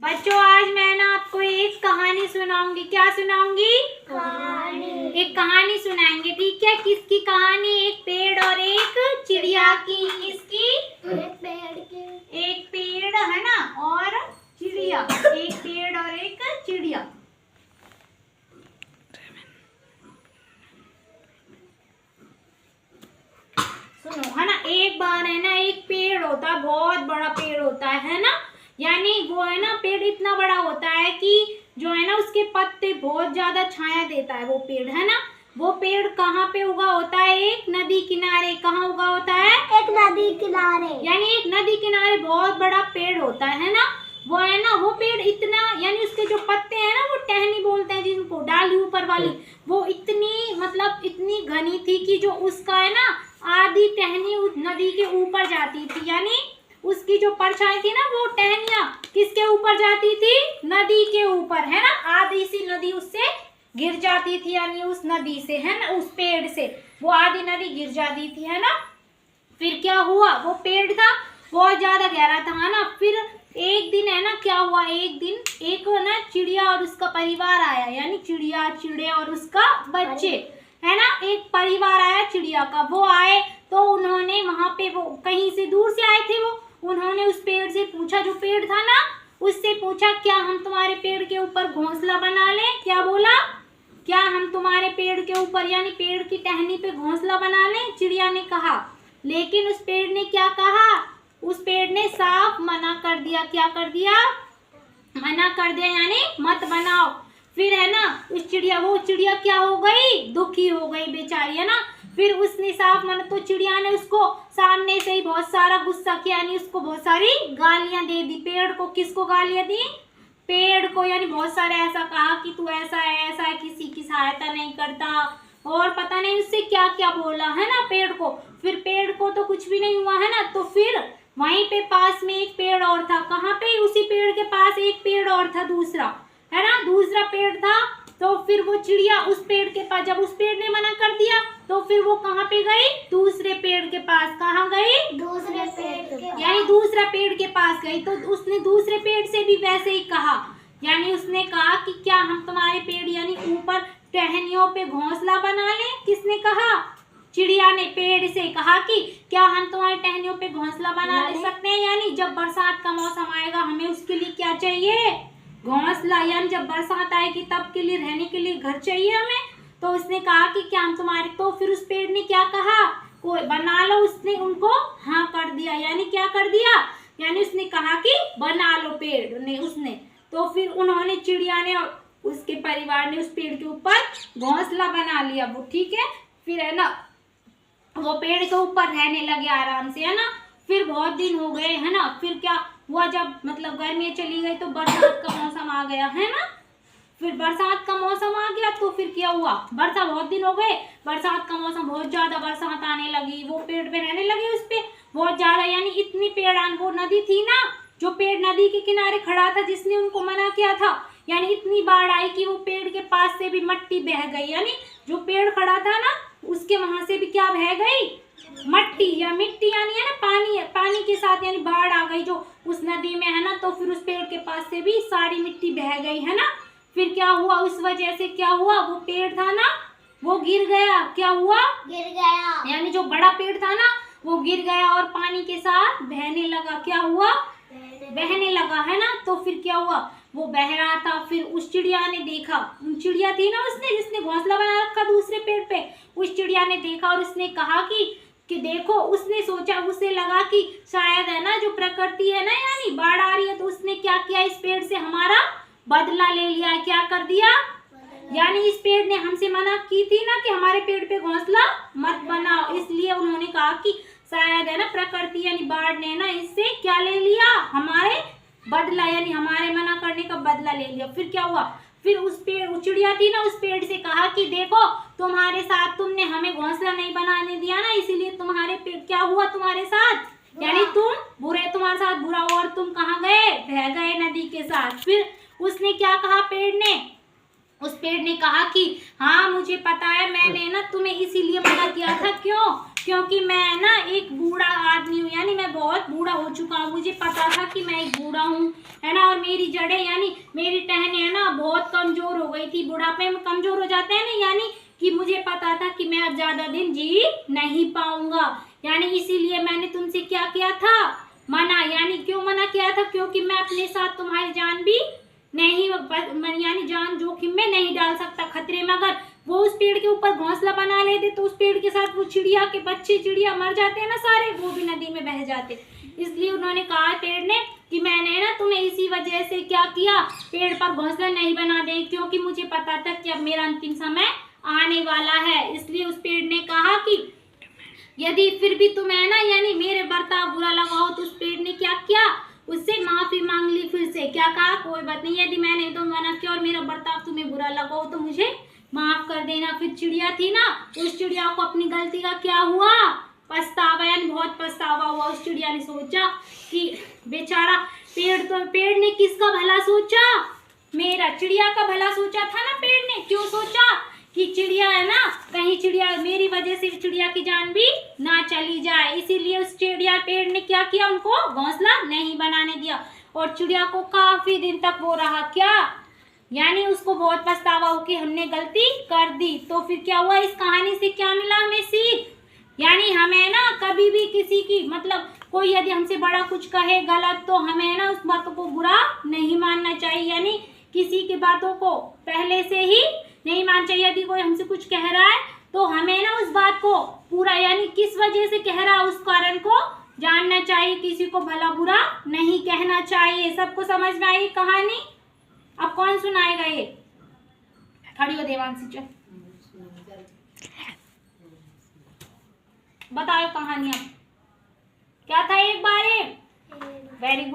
बच्चों आज मैं ना आपको एक कहानी सुनाऊंगी। क्या सुनाऊंगी? कहानी। एक कहानी सुनाएंगे, ठीक है। किसकी कहानी? एक पेड़ और एक चिड़िया की। किसकी? एक पेड़ की। एक पेड़ है ना और चिड़िया। एक पेड़ और एक चिड़िया। सुनो है ना, एक बार है ना एक पेड़ होता है, बहुत बड़ा पेड़ होता है ना। यानी वो है ना पेड़ इतना बड़ा होता है कि जो है ना उसके पत्ते बहुत ज्यादा छाया देता है वो पेड़, है ना। वो पेड़ कहाँ पे उगा होता है? एक नदी किनारे। कहाँ उगा होता है? एक नदी किनारे। यानी एक नदी किनारे बहुत बड़ा पेड़ होता है ना। वो है ना वो पेड़ इतना, यानी उसके जो पत्ते हैं ना, वो टहनी बोलते हैं जिनको, डाली ऊपर वाली, वो इतनी मतलब इतनी घनी थी कि जो उसका है ना आधी टहनी उस नदी के ऊपर जाती थी। यानी उसकी जो परछाई थी ना, वो टहनियां किसके ऊपर जाती थी? नदी के ऊपर, है ना। आधी सी नदी उससे गिर जाती थी, यानी उस नदी से, है ना, उस पेड़ से वो आधी नदी गिर जाती थी, है ना। फिर क्या हुआ? वो पेड़ था बहुत ज्यादा गहरा था, है ना। फिर एक दिन है ना क्या हुआ, एक दिन एक ना चिड़िया और उसका परिवार आया, यानी चिड़िया, चिड़े और उसका बच्चे, है ना। एक परिवार आया चिड़िया का। वो आए तो उन्होंने वहां पे, वो कहीं से दूर से आए थे, वो उन्होंने उस पेड़ से पूछा, जो पेड़ था ना उससे पूछा, क्या हम तुम्हारे पेड़ के ऊपर घोंसला बना लें? क्या बोला? क्या हम तुम्हारे पेड़ के ऊपर, यानी पेड़ की टहनी पे घोंसला बना लें? चिड़िया ने कहा। लेकिन उस पेड़ ने क्या कहा? उस पेड़ ने साफ मना कर दिया। क्या कर दिया? मना कर दिया, यानी मत बनाओ। फिर है ना उस चिड़िया, वो चिड़िया क्या हो गई? दुखी हो गई बेचारी, है ना। फिर उसने साफ मना, तो चिड़िया ने उसको सामने से ही बहुत सारा गुस्सा किया, यानी उसको बहुत सारी गालियां दे दी। पेड़ को, किसको गालियां दी? पेड़ को, यानी बहुत सारे ऐसा कहा कि तू ऐसा है, किसी की सहायता नहीं करता, और पता नहीं उससे क्या क्या बोला, है ना पेड़ को। फिर पेड़ को तो कुछ भी नहीं हुआ, है ना। तो फिर वहीं पे पास में एक पेड़ और था। कहाँ पे? उसी पेड़ के पास एक पेड़ और था, दूसरा, है ना, दूसरा पेड़ था। तो फिर वो चिड़िया उस पेड़ के पास, जब उस पेड़ ने मना कर दिया तो फिर वो कहाँ पे गई? दूसरे पेड़ के पास। कहाँ गई? दूसरे पेड़ के। यानी दूसरा पेड़ के पास गई। तो उसने दूसरे पेड़ से भी वैसे ही कहा, यानी उसने कहा कि क्या हम तुम्हारे पेड़, यानी ऊपर टहनियों पे घोंसला बना लें? किसने कहा? चिड़िया ने पेड़ से कहा कि क्या हम तुम्हारे टहनियों पे घोंसला बना ले सकते हैं, यानी जब बरसात का मौसम आएगा हमें उसके लिए क्या चाहिए? घोंसला। यानी जब बरसात आएगी तब के लिए रहने के लिए घर चाहिए हमें। तो उसने कहा कि क्या हम तुम्हारे, तो फिर उस पेड़ ने क्या कहा? कोई बना लो। उसने उनको हाँ कर दिया, यानी क्या कर दिया? यानी उसने कहा कि बना लो पेड़ ने, उसने। तो फिर उन्होंने, चिड़िया ने और उसके परिवार ने उस पेड़ के ऊपर घोंसला बना लिया वो, ठीक है। फिर है ना वो पेड़ के ऊपर रहने लगे आराम से, है ना। फिर बहुत दिन हो गए, है ना। फिर क्या हुआ, जब मतलब गर्मियाँ चली गई तो बरसात का मौसम आ गया, है ना। फिर बरसात का मौसम आ गया तो फिर क्या हुआ, बरसात, बहुत दिन हो गए, बरसात का मौसम, बहुत ज्यादा बरसात आने लगी। वो पेड़ पे रहने लगे उस पे बहुत ज्यादा, यानी इतनी पेड़ान, वो नदी थी ना, जो पेड़ नदी के किनारे खड़ा था जिसने उनको मना किया था, यानी इतनी बाढ़ आई कि वो पेड़ के पास से भी मिट्टी बह गई। यानी जो पेड़ खड़ा था ना उसके वहां से भी क्या बह गई? मट्टी या मिट्टी, यानी है ना पानी, पानी के साथ, यानी बाढ़ आ गई जो उस नदी में, है ना। तो फिर उस पेड़ के पास से भी सारी मिट्टी बह गई, है ना। फिर क्या हुआ, उस वजह से क्या हुआ, वो पेड़ था ना वो गिर गया। क्या हुआ? गिर गया। यानी जो बड़ा पेड़ था ना वो गिर गया और पानी के साथ बहने लगा। क्या हुआ? बहने लगा, है ना। तो फिर क्या हुआ, वो बह रहा था। फिर उस चिड़िया ने देखा, चिड़िया थी ना उसने, जिसने घोंसला बना रखा दूसरे पेड़ पे, उस चिड़िया ने देखा और उसने कहा कि देखो, उसने सोचा, उसे लगा कि शायद है ना जो प्रकृति है ना, यानी बाढ़ आ रही है, तो उसने क्या किया, इस पेड़ से हमारा बदला ले लिया। क्या कर दिया? यानी इस पेड़ ने हमसे मना की थी ना कि हमारे पेड़ पे घोंसला मत बनाओ, इसलिए उन्होंने कहा कि शायद है ना प्रकृति यानी बाढ़ ने ना इससे क्या ले लिया, हमारे बदला, यानी हमारे मना करने का बदला ले लिया। फिर क्या हुआ, फिर उस पेड़, चिड़िया थी ना, उस पेड़ से कहा कि देखो, तुम्हारे साथ, तुमने हमें घोंसला नहीं बनाने दिया ना, इसीलिए तुम्हारे पेड़, क्या हुआ तुम्हारे साथ, यानी तुम बुरे, तुम्हारे साथ बुरा हुआ और तुम कहाँ गए? बह गए नदी के साथ। फिर उसने क्या कहा पेड़ ने? उस पेड़ ने कहा कि हाँ मुझे पता है, मैंने ना तुम्हें इसीलिए मना किया था। क्यों? क्योंकि मैं ना एक बूढ़ा आदमी हूँ, यानी मैं बहुत बूढ़ा हो चुका हूँ। मुझे पता था कि मैं एक बूढ़ा हूँ, है ना, और मेरी जड़ें यानी मेरी टहनियाँ है ना बहुत कमजोर हो गई थी। बुढ़ापे में कमजोर हो जाते हैं ना, यानी कि मुझे पता था कि मैं अब ज्यादा दिन जी नहीं पाऊंगा, यानी इसीलिए मैंने तुमसे क्या किया था, मना। यानी क्यों मना किया था? क्योंकि मैं अपने साथ तुम्हारी जान भी नहीं, यानी जान जोखिम में नहीं डाल सकता, खतरे में। अगर वो उस पेड़ के ऊपर घोंसला बना लेते तो उस पेड़ के साथ वो चिड़िया के बच्चे, चिड़िया मर जाते हैं ना सारे, वो भी नदी में बह जाते। इसलिए उन्होंने कहा पेड़ ने कि मैंने ना तुम्हें इसी वजह से क्या किया, पेड़ पर घोंसला नहीं बना दे, क्योंकि मुझे पता था कि अब मेरा अंतिम समय आने वाला है। इसलिए उस पेड़ ने कहा कि यदि फिर भी तुम्हें ना यानी मेरे बर्ताव बुरा लगा हो, तो उस पेड़ ने क्या किया, उससे माफी मांग ली। फिर से क्या कहा, कोई बात नहीं, यदि मैंने तो मना किया और मेरा बर्ताव तुम्हें बुरा लगा हो तो मुझे माफ कर देना। फिर चिड़िया थी ना, उस चिड़िया को अपनी गलती का क्या हुआ, पछतावा, यानी बहुत पछतावा हुआ। उस चिड़िया ने सोचा कि बेचारा पेड़ ने किसका भला सोचा, मेरा, चिड़िया का भला सोचा था ना पेड़ ने। क्यों सोचा कि चिड़िया है ना, कहीं चिड़िया मेरी वजह से चिड़िया की जान भी ना चली जाए, इसीलिए उस चिड़िया पेड़ ने क्या किया, उनको घोंसला नहीं बनाने दिया। और चिड़िया को काफी दिन तक वो रहा क्या, यानी उसको बहुत पछतावा हो कि हमने गलती कर दी। तो फिर क्या हुआ, इस कहानी से क्या मिला हमें सीख, यानी हमें ना कभी भी किसी की मतलब कोई यदि हमसे बड़ा कुछ कहे गलत, तो हमें ना उस बातों को बुरा नहीं मानना चाहिए, यानी किसी की बातों को पहले से ही नहीं मानना चाहिए। यदि कोई हमसे कुछ कह रहा है तो हमें ना उस बात को पूरा, यानी किस वजह से कह रहा है उस कारण को जानना चाहिए, किसी को भला बुरा नहीं कहना चाहिए। सबको समझ में आई कहानी? अब कौन सुनाएगा ये, खड़ी हो देवांशी, चल बताओ कहानी। अब क्या था एक बार, वेरी गुड।